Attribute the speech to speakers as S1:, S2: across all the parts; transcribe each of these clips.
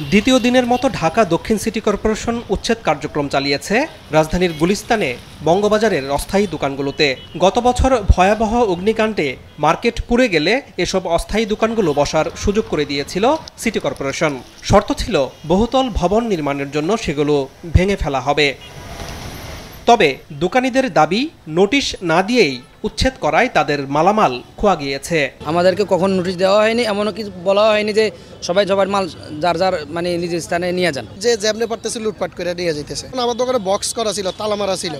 S1: দ্বিতীয় দিনের মতো ঢাকা দক্ষিণ সিটি কর্পোরেশন উচ্ছেদ কার্যক্রম চালিয়েছে রাজধানীর গুলিস্তানে বঙ্গবাজারের অস্থায়ী দোকানগুলোতে। গত বছর ভয়াবহ অগ্নিকাণ্ডে মার্কেট পুড়ে গেলে এসব অস্থায়ী দোকানগুলো বসার সুযোগ করে দিয়েছিল সিটি কর্পোরেশন। শর্ত ছিল বহুতল ভবন নির্মাণের জন্য সেগুলো ভেঙে ফেলা হবে। তবে দোকানীদের দাবি নোটিশ না দিয়েই উচ্ছেদ করায় তাদের মালামাল খোয়া গিয়েছে।
S2: আমাদেরকে কখন নোটিশ দেওয়া হয়নি, এমনও কিছু বলা হয়নি যে সবাই সবার মাল যার যার মানে নিজের স্থানে নিয়ে যান।
S3: যে যেমনি পারতেছে লুটপাট করে নিয়ে যেতেছে। আমার দোকানে বক্স করা ছিল, তালা মারা ছিল।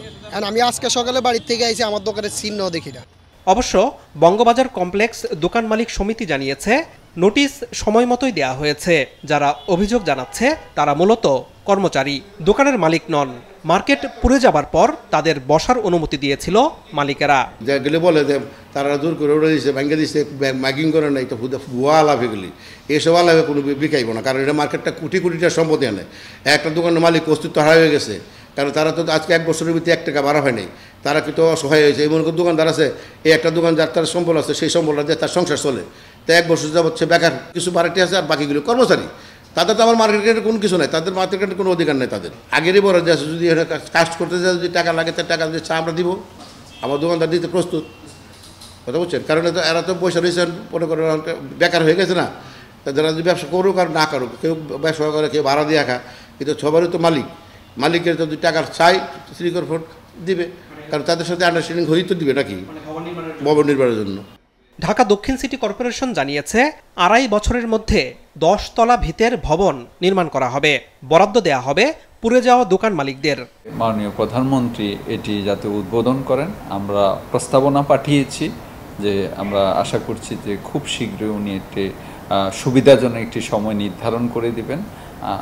S3: আমি আজকে সকালে বাড়ির থেকে আইছি, আমার দোকানের চিহ্ন দেখি না।
S1: অবশ্য বঙ্গবাজার কমপ্লেক্স দোকান মালিক সমিতি জানিয়েছে নোটিশ সময় মতোই দেয়া হয়েছে। যারা অভিযোগ জানাচ্ছে তারা মূলত কর্মচারী, দোকানের মালিক নন। মার্কেট পুড়ে যাবার পর তাদের বসার অনুমতি দিয়েছিল মালিকেরা।
S4: গেলে বলে যে তারা দূর করে উড়ে দিচ্ছে, ভেঙে দিচ্ছে, ম্যাগিং করে নাই, তো ভুয়া আলাপ এগুলি। এসব আলাপে কোনো বিকাইব না, কারণ এটা মার্কেটটা কোটি কোটিটা সম্পত্তি আনে। একটা দোকানের মালিক অস্তিত্ব হারা হয়ে গেছে, কারণ তারা তো আজকে 1 বছরের ভিতরে 1 টাকা বাড়া হয় নাই। তারা কিন্তু অসহায় হয়েছে। এমন কোনো দোকানদার আছে, এই একটা দোকান যার তার সম্বল আছে, সেই সম্বলটা দিয়ে তার সংসার চলে। তো 1 বছর যাবত সে বেকার, কিছু বাড়িতে আছে আর বাকিগুলো কর্মচারী। তাদের তো আমার মার্কেটের কোনো কিছু নাই, তাদের মার্কেটের কোনো অধিকার নেই তাদের। আগেরই বড় যে যদি কাজ করতে যায়, যদি টাকা লাগে তার টাকা দিয়ে আমরা দিব, আমার দোকানদার দিতে প্রস্তুত। কথা বলছেন, কারণ এরা তো পয়সা রয়েছে, মনে করে বেকার হয়ে গেছে না। যারা যদি ব্যবসা করুক আর না করুক, কেউ ব্যবসা করে, কেউ ভাড়া দিয়ে রাখা, কিন্তু সবারই তো মালিকের যদি টাকা চাই সিটি কর্পোরেশন দিবে, কারণ তাদের সাথে আন্ডারস্ট্যান্ডিং হয়েই তো দিবে নাকি ভবন নির্মাণের জন্য।
S1: ঢাকা দক্ষিণ সিটি কর্পোরেশন জানিয়েছে 2.5 বছরের মধ্যে 10 তলা ভিতের ভবন নির্মাণ করা হবে। বরাদ্দ দেয়া হবে পুড়ে যাওয়া দোকান মালিকদের।
S5: মাননীয় প্রধানমন্ত্রী এটি যাতে উদ্বোধন করেন, আমরা প্রস্তাবনা পাঠিয়েছি যে আমরা আশা করছি যে খুব শীঘ্রই উনি একটি সুবিধাজনক একটি সময় নির্ধারণ করে দিবেন।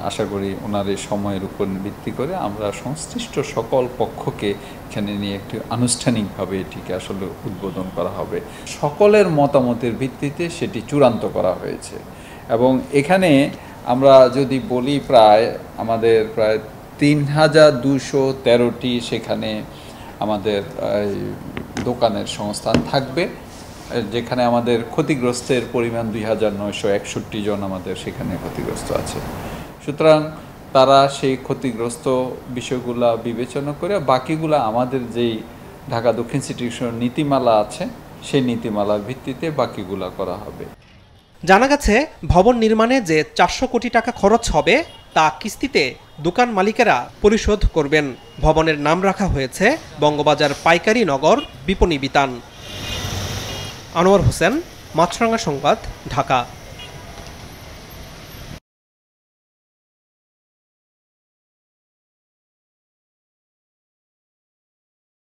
S5: আশা করি ওনার এই সময়ের উপর ভিত্তি করে আমরা সংশ্লিষ্ট সকল পক্ষকে এখানে নিয়ে একটি আনুষ্ঠানিকভাবে এটিকে আসলে উদ্বোধন করা হবে। সকলের মতামতের ভিত্তিতে সেটি চূড়ান্ত করা হয়েছে এবং এখানে আমরা যদি বলি আমাদের প্রায় 3213টি সেখানে আমাদের দোকানের সংস্থান থাকবে, যেখানে আমাদের ক্ষতিগ্রস্তের পরিমাণ 2961 জন আমাদের সেখানে ক্ষতিগ্রস্ত আছে। সুতরাং তারা সেই ক্ষতিগ্রস্ত বিষয়গুলা বিবেচনা করে বাকিগুলা আমাদের যেই ঢাকা দক্ষিণ সিটি কর্পোরেশন নীতিমালা আছে সেই নীতিমালার ভিত্তিতে বাকিগুলা করা হবে।
S1: জানা গেছে ভবন নির্মাণে যে 400 কোটি টাকা খরচ হবে তা কিস্তিতে দোকান মালিকেরা পরিশোধ করবেন। ভবনের নাম রাখা হয়েছে বঙ্গবাজার পাইকারি নগর বিপণী বিতান। আনোয়ার হোসেন, মাছরাঙা সংবাদ, ঢাকা।